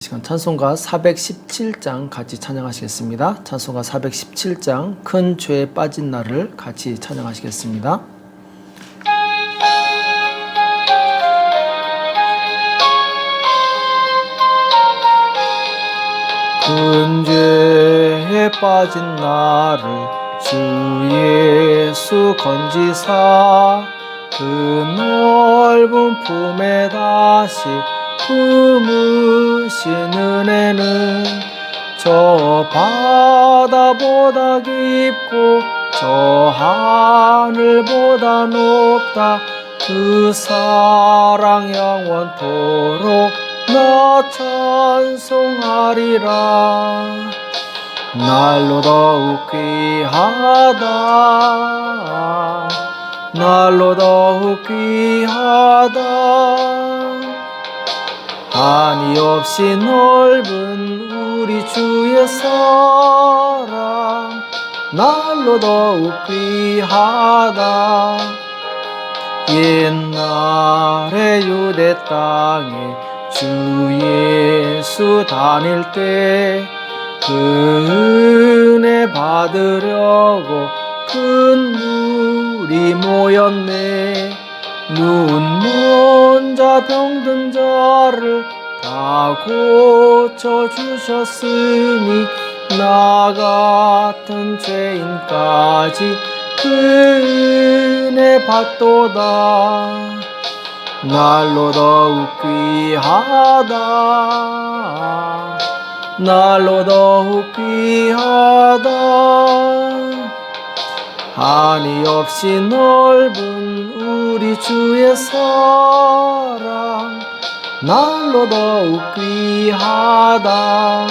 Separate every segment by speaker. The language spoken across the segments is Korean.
Speaker 1: 시간 찬송가 417장 같이 찬양하시겠습니다. 찬송가 417장 큰 죄에 빠진 나를 같이 찬양하시겠습니다. 큰 죄에 빠진 나를 주 예수 건지사 그 넓은 품에 다시 품으신 은혜는 저 바다보다 깊고 저 하늘보다 높다. 그 사랑 영원토록 나 찬송하리라. 날로 더욱 귀하다. 날로 더욱 귀하다. 한이 없이 넓은 우리 주의 사랑 날로 더욱 귀하다. 옛날에 유대 땅에 주 예수 다닐 때 그 은혜 받으려고 큰 물이 모였네. 눈먼 자 병든 자를 다 고쳐주셨으니 나 같은 죄인까지 그 은혜 받도다. 날로 더욱 귀하다. 날로 더욱 귀하다. 한이 없이 넓은 우리 주의 사랑 날로 더욱 귀하다.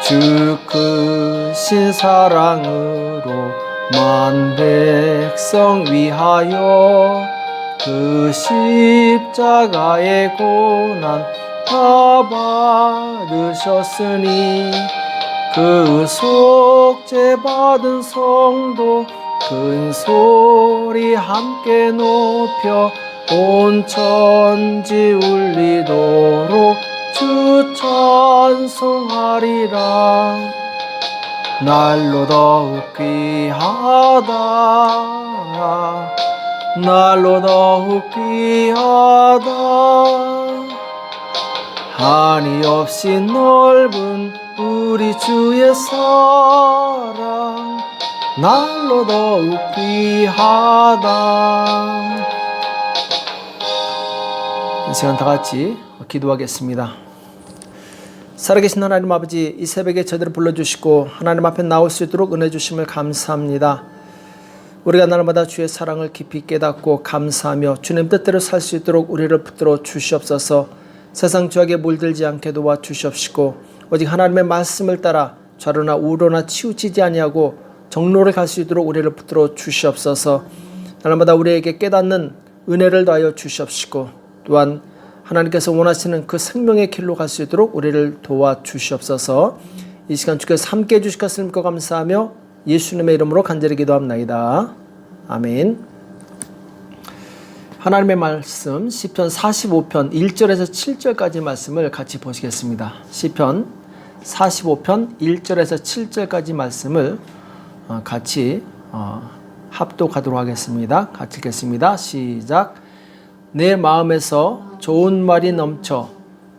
Speaker 1: 주 크신 사랑으로 만 백성 위하여 그 십자가의 고난 다 받으셨으니 그 속죄 받은 성도 큰 소리 함께 높여 온 천지 울리도록 주 찬송하리라. 날로 더욱 귀하다. 날로 더욱 귀하다. 한이 없이 넓은 우리 주의 사랑 날로 더욱 귀하다. 이 시간 다 같이 기도하겠습니다. 살아계신 하나님 아버지, 이 새벽에 저희들을 불러주시고 하나님 앞에 나올 수 있도록 은혜 주심을 감사합니다. 우리가 날마다 주의 사랑을 깊이 깨닫고 감사하며 주님 뜻대로 살 수 있도록 우리를 붙들어 주시옵소서. 세상 죄악에 물들지 않게 도와주시옵시고 오직 하나님의 말씀을 따라 좌로나 우로나 치우치지 아니하고 정로를 갈 수 있도록 우리를 붙들어 주시옵소서. 날마다 우리에게 깨닫는 은혜를 더하여 주시옵시고 또한 하나님께서 원하시는 그 생명의 길로 갈 수 있도록 우리를 도와주시옵소서. 이 시간 주께서 함께해 주실 것을 믿고 감사하며 예수님의 이름으로 간절히 기도합나이다. 아멘. 하나님의 말씀 시편 45편 1절에서 7절까지 말씀을 같이 보시겠습니다. 시편 45편 1절에서 7절까지 말씀을 같이 합독하도록 하겠습니다. 같이 읽겠습니다. 시작. 내 마음에서 좋은 말이 넘쳐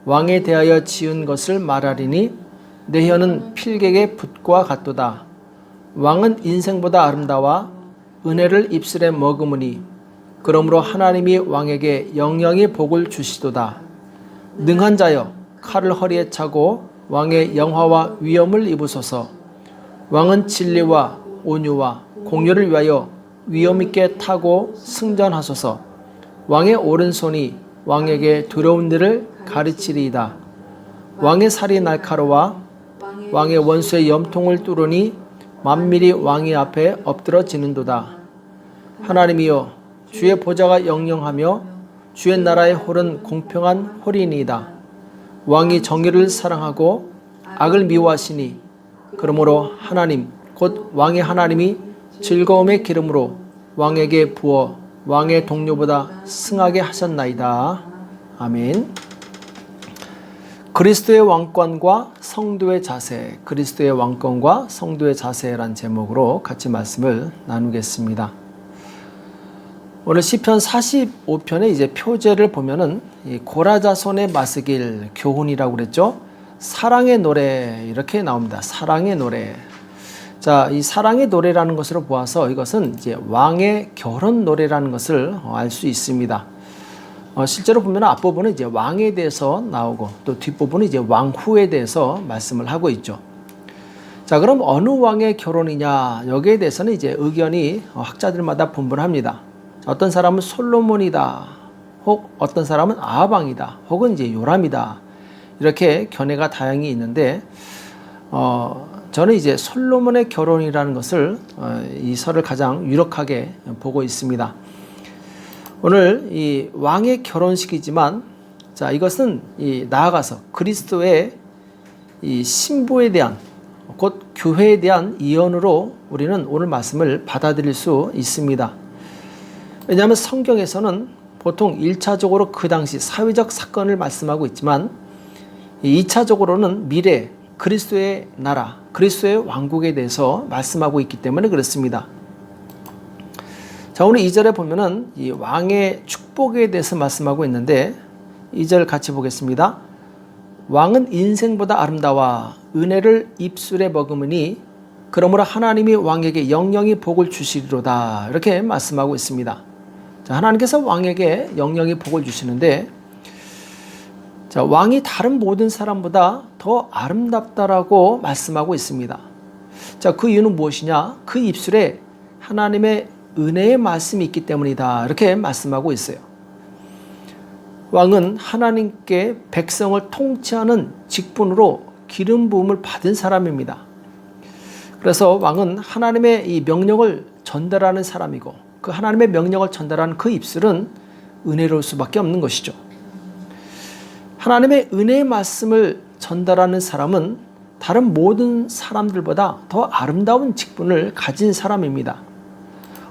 Speaker 1: 왕에 대하여 지은 것을 말하리니 내 혀는 필객의 붓과 같도다. 왕은 인생보다 아름다워 은혜를 입술에 머금으니 그러므로 하나님이 왕에게 영영이 복을 주시도다. 능한 자여 칼을 허리에 차고 왕의 영화와 위엄을 입으소서. 왕은 진리와 온유와 공의를 위하여 위엄 있게 타고 승전하소서. 왕의 오른손이 왕에게 두려운 일을 가르치리이다. 왕의 살이 날카로워 왕의 원수의 염통을 뚫으니 만민이 왕의 앞에 엎드러지는도다. 하나님이여 주의 보좌가 영영하며 주의 나라의 홀은 공평한 홀이니이다. 왕이 정의를 사랑하고 악을 미워하시니 그러므로 하나님 곧 왕의 하나님이 즐거움의 기름으로 왕에게 부어 왕의 동료보다 승하게 하셨나이다. 아멘. 그리스도의 왕권과 성도의 자세, 그리스도의 왕권과 성도의 자세라는 제목으로 같이 말씀을 나누겠습니다. 오늘 시편 45편의 이제 표제를 보면은 이 고라자손의 마스길 교훈이라고 그랬죠. 사랑의 노래 이렇게 나옵니다. 사랑의 노래. 자, 이 사랑의 노래라는 것으로 보아서 이것은 이제 왕의 결혼 노래라는 것을 알 수 있습니다. 실제로 보면 앞부분은 이제 왕에 대해서 나오고 또 뒷부분은 이제 왕후에 대해서 말씀을 하고 있죠. 자, 그럼 어느 왕의 결혼이냐 여기에 대해서는 이제 의견이 학자들마다 분분합니다. 어떤 사람은 솔로몬이다, 혹 어떤 사람은 아합왕이다, 혹은 이제 요람이다 이렇게 견해가 다양히 있는데 저는 이제 솔로몬의 결혼이라는 것을 이 설을 가장 유력하게 보고 있습니다. 오늘 이 왕의 결혼식이지만 자 이것은 나아가서 그리스도의 이 신부에 대한 곧 교회에 대한 예언으로 우리는 오늘 말씀을 받아들일 수 있습니다. 왜냐하면 성경에서는 보통 1차적으로 그 당시 사회적 사건을 말씀하고 있지만 2차적으로는 미래 그리스도의 나라, 그리스도의 왕국에 대해서 말씀하고 있기 때문에 그렇습니다. 자, 오늘 2절에 보면은 이 왕의 축복에 대해서 말씀하고 있는데 2절 같이 보겠습니다. 왕은 인생보다 아름다워 은혜를 입술에 머금으니 그러므로 하나님이 왕에게 영영이 복을 주시리로다 이렇게 말씀하고 있습니다. 자, 하나님께서 왕에게 영영이 복을 주시는데 자, 왕이 다른 모든 사람보다 더 아름답다라고 말씀하고 있습니다. 자, 그 이유는 무엇이냐? 그 입술에 하나님의 은혜의 말씀이 있기 때문이다 이렇게 말씀하고 있어요. 왕은 하나님께 백성을 통치하는 직분으로 기름 부음을 받은 사람입니다. 그래서 왕은 하나님의 이 명령을 전달하는 사람이고 그 하나님의 명령을 전달하는 그 입술은 은혜로울 수밖에 없는 것이죠. 하나님의 은혜의 말씀을 전달하는 사람은 다른 모든 사람들보다 더 아름다운 직분을 가진 사람입니다.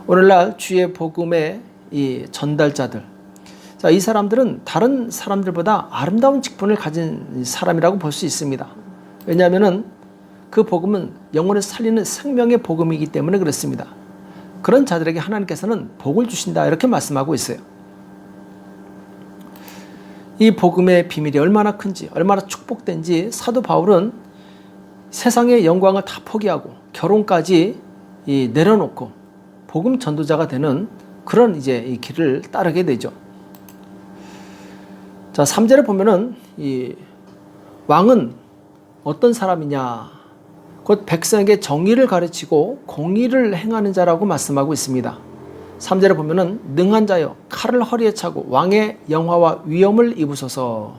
Speaker 1: 오늘날 주의 복음의 이 전달자들, 자, 이 사람들은 다른 사람들보다 아름다운 직분을 가진 사람이라고 볼 수 있습니다. 왜냐하면 그 복음은 영혼을 살리는 생명의 복음이기 때문에 그렇습니다. 그런 자들에게 하나님께서는 복을 주신다 이렇게 말씀하고 있어요. 이 복음의 비밀이 얼마나 큰지 얼마나 축복된지 사도 바울은 세상의 영광을 다 포기하고 결혼까지 내려놓고 복음 전도자가 되는 그런 이제 이 길을 따르게 되죠. 자, 3절에 보면은 이 왕은 어떤 사람이냐? 곧 백성에게 정의를 가르치고 공의를 행하는 자라고 말씀하고 있습니다. 3절에 보면은 능한 자여 칼을 허리에 차고 왕의 영화와 위엄을 입으소서.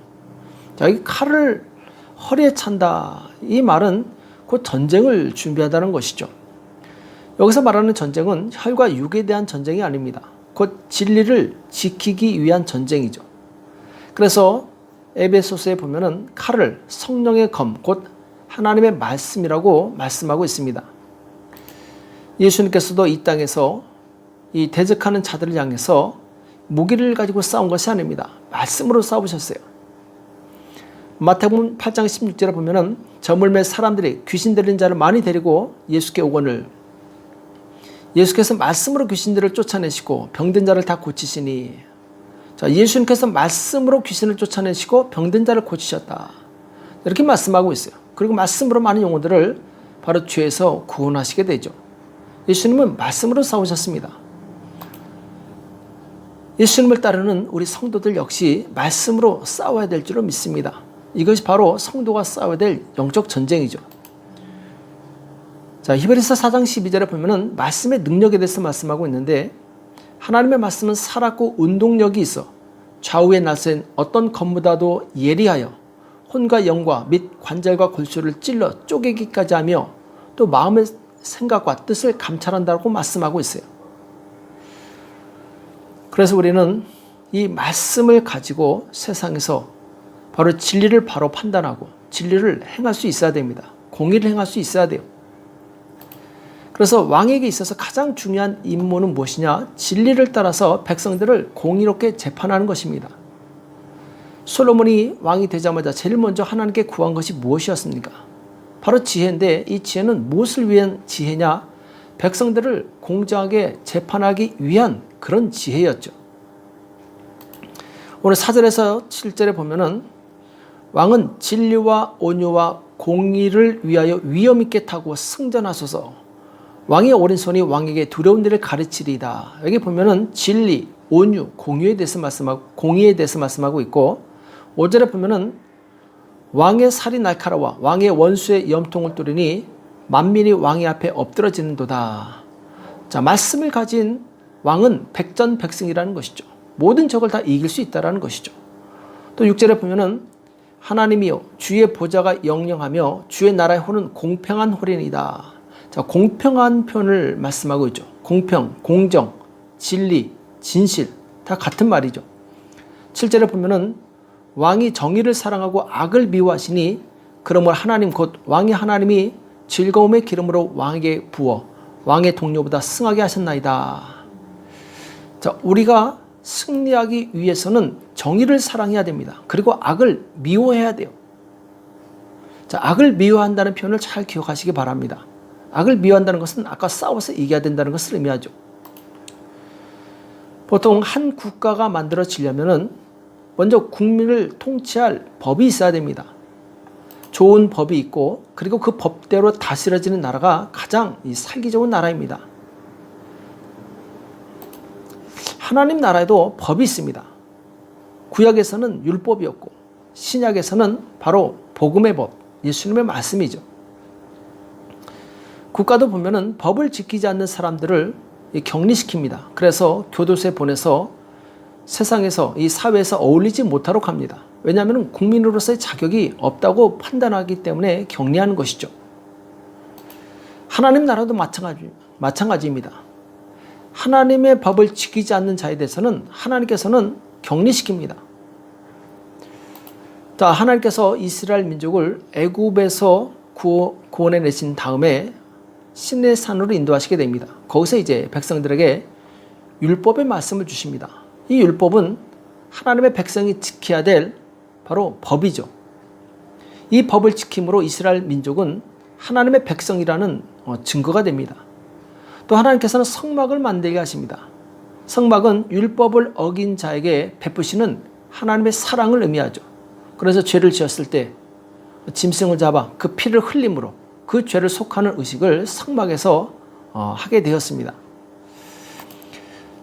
Speaker 1: 자, 이 칼을 허리에 찬다. 이 말은 곧 전쟁을 준비한다는 것이죠. 여기서 말하는 전쟁은 혈과 육에 대한 전쟁이 아닙니다. 곧 진리를 지키기 위한 전쟁이죠. 그래서 에베소서에 보면은 칼을 성령의 검, 곧 하나님의 말씀이라고 말씀하고 있습니다. 예수님께서도 이 땅에서 이 대적하는 자들을 향해서 무기를 가지고 싸운 것이 아닙니다. 말씀으로 싸우셨어요. 마태복음 8장 16절에 보면은 저물매 사람들이 귀신 들린 자를 많이 데리고 예수께 오거늘 예수께서 말씀으로 귀신들을 쫓아내시고 병든 자를 다 고치시니 자, 예수님께서 말씀으로 귀신을 쫓아내시고 병든 자를 고치셨다. 이렇게 말씀하고 있어요. 그리고 말씀으로 많은 영혼들을 바로 죄에서 구원하시게 되죠. 예수님은 말씀으로 싸우셨습니다. 예수님을 따르는 우리 성도들 역시 말씀으로 싸워야 될 줄로 믿습니다. 이것이 바로 성도가 싸워야 될 영적 전쟁이죠. 자, 히브리서 4장 12절에 보면은 말씀의 능력에 대해서 말씀하고 있는데 하나님의 말씀은 살았고 운동력이 있어 좌우에 나선 어떤 검보다도 예리하여 혼과 영과 및 관절과 골수를 찔러 쪼개기까지 하며 또 마음의 생각과 뜻을 감찰한다고 말씀하고 있어요. 그래서 우리는 이 말씀을 가지고 세상에서 바로 진리를 바로 판단하고 진리를 행할 수 있어야 됩니다. 공의를 행할 수 있어야 돼요. 그래서 왕에게 있어서 가장 중요한 임무는 무엇이냐? 진리를 따라서 백성들을 공의롭게 재판하는 것입니다. 솔로몬이 왕이 되자마자 제일 먼저 하나님께 구한 것이 무엇이었습니까? 바로 지혜인데 이 지혜는 무엇을 위한 지혜냐? 백성들을 공정하게 재판하기 위한 그런 지혜였죠. 오늘 4절에서 7절에 보면은 왕은 진리와 온유와 공의를 위하여 위엄 있게 타고 승전하소서. 왕의 오른손이 왕에게 두려운 일을 가르치리이다. 여기 보면은 진리, 온유, 공의에 대해서 말씀하고 있고 5절에 보면은 왕의 살이 날카로워 왕의 원수의 염통을 뚫으니 만민이 왕의 앞에 엎드러지는도다. 자, 말씀을 가진 왕은 백전백승이라는 것이죠. 모든 적을 다 이길 수 있다는 것이죠. 또 6절에 보면은 하나님이여 주의 보좌가 영영하며 주의 나라의 호는 공평한 호련이다. 자, 공평한 표현을 말씀하고 있죠. 공평, 공정, 진리, 진실 다 같은 말이죠. 7절에 보면은 왕이 정의를 사랑하고 악을 미워하시니 그러므로 하나님 곧 왕이 하나님이 즐거움의 기름으로 왕에게 부어 왕의 동료보다 승하게 하셨나이다. 자, 우리가 승리하기 위해서는 정의를 사랑해야 됩니다. 그리고 악을 미워해야 돼요. 자, 악을 미워한다는 표현을 잘 기억하시기 바랍니다. 악을 미워한다는 것은 아까 싸워서 이겨야 된다는 것을 의미하죠. 보통 한 국가가 만들어지려면은 먼저 국민을 통치할 법이 있어야 됩니다. 좋은 법이 있고 그리고 그 법대로 다스려지는 나라가 가장 살기 좋은 나라입니다. 하나님 나라에도 법이 있습니다. 구약에서는 율법이었고 신약에서는 바로 복음의 법, 예수님의 말씀이죠. 국가도 보면은 법을 지키지 않는 사람들을 격리시킵니다. 그래서 교도소에 보내서 세상에서 이 사회에서 어울리지 못하도록 합니다. 왜냐하면 국민으로서의 자격이 없다고 판단하기 때문에 격리하는 것이죠. 하나님 나라도 마찬가지입니다. 하나님의 법을 지키지 않는 자에 대해서는 하나님께서는 격리시킵니다. 자, 하나님께서 이스라엘 민족을 애굽에서 구원해 내신 다음에 시내산으로 인도하시게 됩니다. 거기서 이제 백성들에게 율법의 말씀을 주십니다. 이 율법은 하나님의 백성이 지켜야 될 바로 법이죠. 이 법을 지킴으로 이스라엘 민족은 하나님의 백성이라는 증거가 됩니다. 또 하나님께서는 성막을 만들게 하십니다. 성막은 율법을 어긴 자에게 베푸시는 하나님의 사랑을 의미하죠. 그래서 죄를 지었을 때 짐승을 잡아 그 피를 흘림으로 그 죄를 속하는 의식을 성막에서 하게 되었습니다.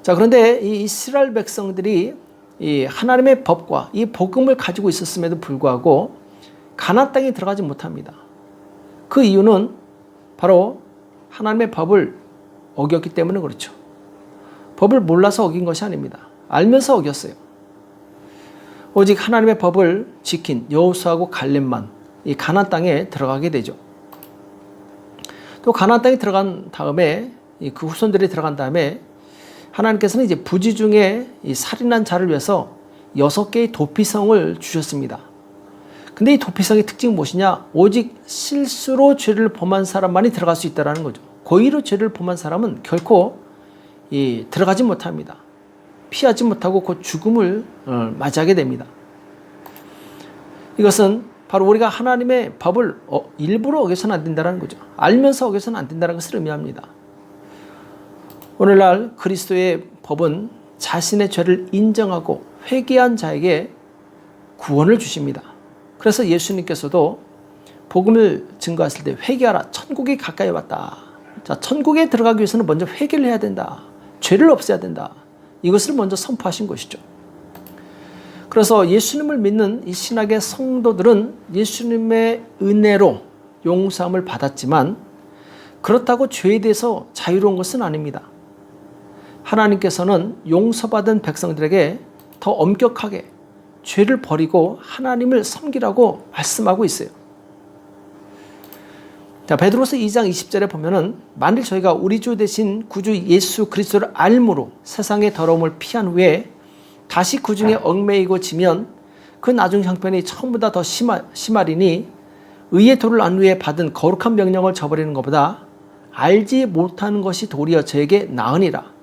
Speaker 1: 자, 그런데 이 이스라엘 백성들이 이 하나님의 법과 이 복음을 가지고 있었음에도 불구하고 가나안 땅에 들어가지 못합니다. 그 이유는 바로 하나님의 법을 어겼기 때문에 그렇죠. 법을 몰라서 어긴 것이 아닙니다. 알면서 어겼어요. 오직 하나님의 법을 지킨 여호수아하고 갈렙만 이 가나안 땅에 들어가게 되죠. 또 가나안 땅에 들어간 다음에 그 후손들이 들어간 다음에 하나님께서는 이제 부지 중에 이 살인한 자를 위해서 6개의 도피성을 주셨습니다. 근데 이 도피성의 특징이 무엇이냐? 오직 실수로 죄를 범한 사람만이 들어갈 수 있다는 거죠. 고의로 죄를 범한 사람은 결코 들어가지 못합니다. 피하지 못하고 곧 죽음을 맞이하게 됩니다. 이것은 바로 우리가 하나님의 법을 일부러 어겨서는 안 된다는 거죠. 알면서 어겨서는 안 된다는 것을 의미합니다. 오늘날 그리스도의 법은 자신의 죄를 인정하고 회개한 자에게 구원을 주십니다. 그래서 예수님께서도 복음을 증거하실 때 회개하라, 천국이 가까이 왔다. 자, 천국에 들어가기 위해서는 먼저 회개를 해야 된다. 죄를 없애야 된다. 이것을 먼저 선포하신 것이죠. 그래서 예수님을 믿는 이 신학의 성도들은 예수님의 은혜로 용서함을 받았지만 그렇다고 죄에 대해서 자유로운 것은 아닙니다. 하나님께서는 용서받은 백성들에게 더 엄격하게 죄를 버리고 하나님을 섬기라고 말씀하고 있어요. 자, 베드로서 2장 20절에 보면은 만일 저희가 우리 주 대신 구주 예수 그리스도를 알므로 세상의 더러움을 피한 후에 다시 그 중에 얽매이고 지면 그 나중 형편이 처음보다 더 심하리니 의의 도를 안 후에 받은 거룩한 명령을 저버리는 것보다 알지 못하는 것이 도리어 저에게 나으니라.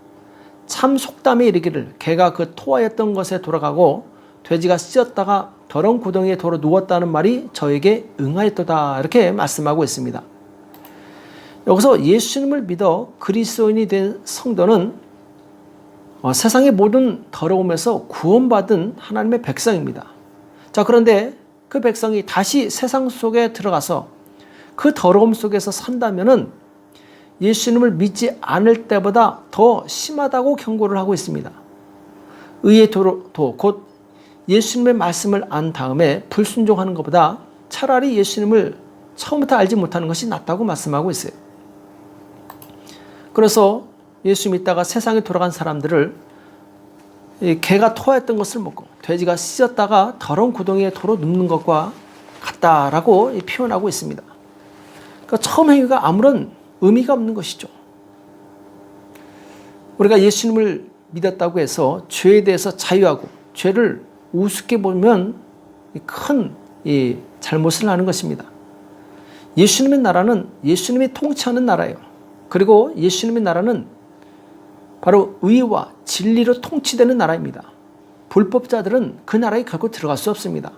Speaker 1: 참 속담에 이르기를 개가 그 토하였던 것에 돌아가고 돼지가 찢었다가 더러운 구덩이에 돌아 누웠다는 말이 저에게 응하였도다. 이렇게 말씀하고 있습니다. 여기서 예수님을 믿어 그리스도인이 된 성도는 세상의 모든 더러움에서 구원받은 하나님의 백성입니다. 자, 그런데 그 백성이 다시 세상 속에 들어가서 그 더러움 속에서 산다면은 예수님을 믿지 않을 때보다 더 심하다고 경고를 하고 있습니다. 의의 도로, 곧 예수님의 말씀을 안 다음에 불순종하는 것보다 차라리 예수님을 처음부터 알지 못하는 것이 낫다고 말씀하고 있어요. 그래서 예수 믿다가 세상에 돌아간 사람들을 개가 토하였던 것을 먹고 돼지가 찢었다가 더러운 구덩이에 도로 눕는 것과 같다라고 표현하고 있습니다. 그러니까 처음 행위가 아무런 의미가 없는 것이죠. 우리가 예수님을 믿었다고 해서 죄에 대해서 자유하고 죄를 우습게 보면 큰 잘못을 하는 것입니다. 예수님의 나라는 예수님이 통치하는 나라예요. 그리고 예수님의 나라는 바로 의와 진리로 통치되는 나라입니다. 불법자들은 그 나라에 결코 들어갈 수 없습니다.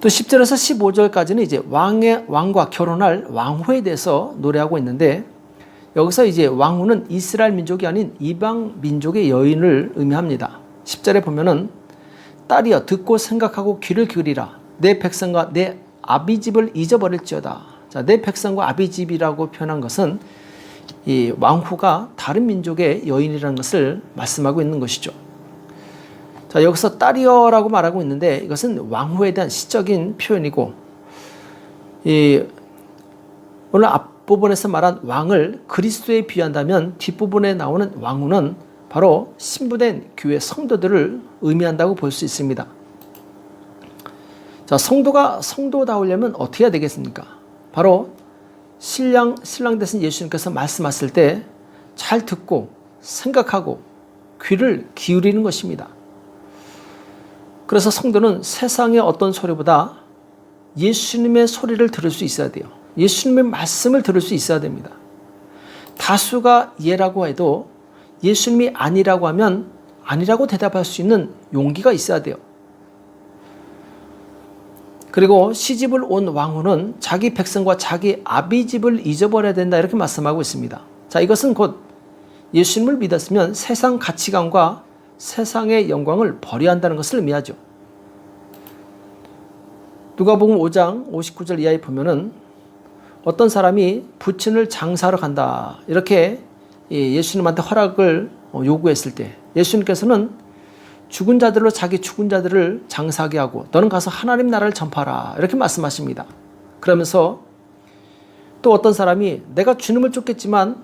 Speaker 1: 또 10절에서 15절까지는 이제 왕과 결혼할 왕후에 대해서 노래하고 있는데, 여기서 이제 왕후는 이스라엘 민족이 아닌 이방 민족의 여인을 의미합니다. 10절에 보면은 딸이여 듣고 생각하고 귀를 기울이라. 내 백성과 내 아비집을 잊어버릴지어다. 자, 내 백성과 아비집이라고 표현한 것은 이 왕후가 다른 민족의 여인이라는 것을 말씀하고 있는 것이죠. 자, 여기서 딸이여라고 말하고 있는데 이것은 왕후에 대한 시적인 표현이고, 오늘 앞부분에서 말한 왕을 그리스도에 비유한다면 뒷부분에 나오는 왕후는 바로 신부된 교회 성도들을 의미한다고 볼 수 있습니다. 자, 성도가 성도다우려면 어떻게 해야 되겠습니까? 바로 신랑 대신 예수님께서 말씀하실 때 잘 듣고 생각하고 귀를 기울이는 것입니다. 그래서 성도는 세상의 어떤 소리보다 예수님의 소리를 들을 수 있어야 돼요. 예수님의 말씀을 들을 수 있어야 됩니다. 다수가 예라고 해도 예수님이 아니라고 하면 아니라고 대답할 수 있는 용기가 있어야 돼요. 그리고 시집을 온 왕후는 자기 백성과 자기 아비집을 잊어버려야 된다, 이렇게 말씀하고 있습니다. 자, 이것은 곧 예수님을 믿었으면 세상 가치관과 세상의 영광을 버려야 한다는 것을 의미하죠. 누가복음 5장 59절 이하에 보면은 어떤 사람이 부친을 장사하러 간다, 이렇게 예수님한테 허락을 요구했을 때 예수님께서는 죽은 자들로 자기 죽은 자들을 장사하게 하고 너는 가서 하나님 나라를 전파하라, 이렇게 말씀하십니다. 그러면서 또 어떤 사람이 내가 주님을 쫓겠지만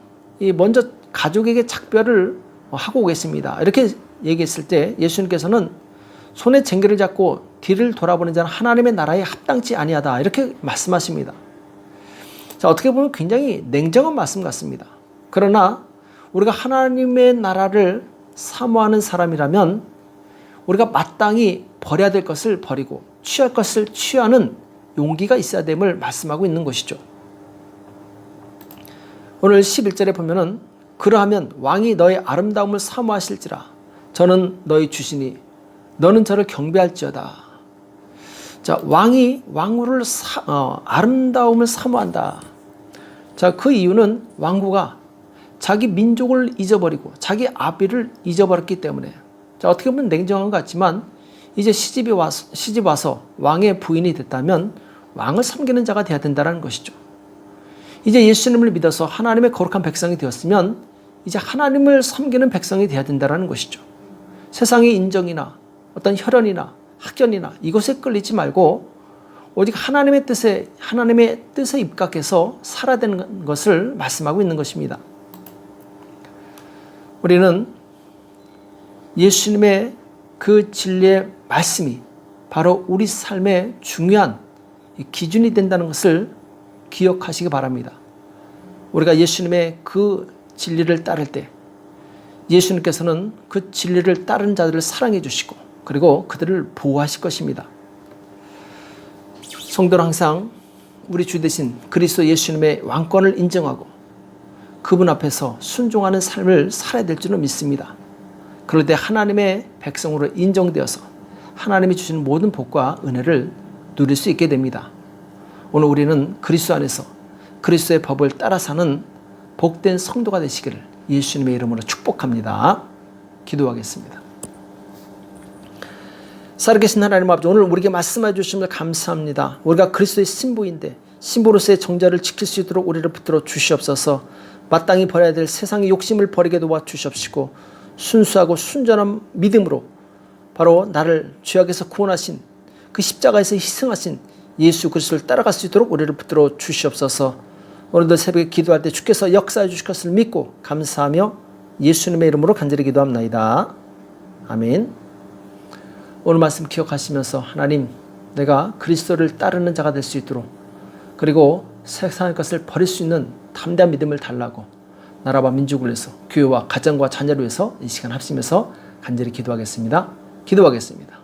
Speaker 1: 먼저 가족에게 작별을 하고 오겠습니다, 이렇게 얘기했을 때 예수님께서는 손에 쟁기를 잡고 뒤를 돌아보는 자는 하나님의 나라에 합당치 아니하다, 이렇게 말씀하십니다. 자, 어떻게 보면 굉장히 냉정한 말씀 같습니다. 그러나 우리가 하나님의 나라를 사모하는 사람이라면 우리가 마땅히 버려야 될 것을 버리고 취할 것을 취하는 용기가 있어야 됨을 말씀하고 있는 것이죠. 오늘 11절에 보면은 그러하면 왕이 너의 아름다움을 사모하실지라 저는 너의 주시니 너는 저를 경배할지어다. 자, 왕이 왕후를 아름다움을 사모한다. 자, 그 이유는 왕후가 자기 민족을 잊어버리고 자기 아비를 잊어버렸기 때문에, 자, 어떻게 보면 냉정한 것 같지만 이제 시집 와서 왕의 부인이 됐다면 왕을 섬기는 자가 되어야 된다는 것이죠. 이제 예수님을 믿어서 하나님의 거룩한 백성이 되었으면 이제 하나님을 섬기는 백성이 되어야 된다는 것이죠. 세상의 인정이나 어떤 혈연이나 학연이나 이것에 끌리지 말고 오직 하나님의 뜻에 입각해서 살아야 되는 것을 말씀하고 있는 것입니다. 우리는 예수님의 그 진리의 말씀이 바로 우리 삶의 중요한 기준이 된다는 것을 기억하시기 바랍니다. 우리가 예수님의 그 진리를 따를 때 예수님께서는 그 진리를 따르는 자들을 사랑해 주시고 그리고 그들을 보호하실 것입니다. 성도는 항상 우리 주 대신 그리스도 예수님의 왕권을 인정하고 그분 앞에서 순종하는 삶을 살아야 될 줄은 믿습니다. 그럴 때 하나님의 백성으로 인정되어서 하나님이 주시는 모든 복과 은혜를 누릴 수 있게 됩니다. 오늘 우리는 그리스도 안에서 그리스도의 법을 따라 사는 복된 성도가 되시기를 예수님의 이름으로 축복합니다. 기도하겠습니다. 살아계신 하나님 아버지, 오늘 우리에게 말씀해 주심을 감사합니다. 우리가 그리스도의 신부인데 신부로서의 정자를 지킬 수 있도록 우리를 붙들어 주시옵소서. 마땅히 버려야 될 세상의 욕심을 버리게 도와주시옵시고 순수하고 순전한 믿음으로 바로 나를 죄악에서 구원하신 그 십자가에서 희생하신 예수 그리스도를 따라갈 수 있도록 우리를 붙들어 주시옵소서. 오늘도 새벽에 기도할 때 주께서 역사해 주실 것을 믿고 감사하며 예수님의 이름으로 간절히 기도합나이다. 아멘. 오늘 말씀 기억하시면서 하나님, 내가 그리스도를 따르는 자가 될 수 있도록, 그리고 세상의 것을 버릴 수 있는 담대한 믿음을 달라고 나라와 민족을 위해서, 교회와 가정과 자녀를 위해서 이 시간 합심해서 간절히 기도하겠습니다. 기도하겠습니다.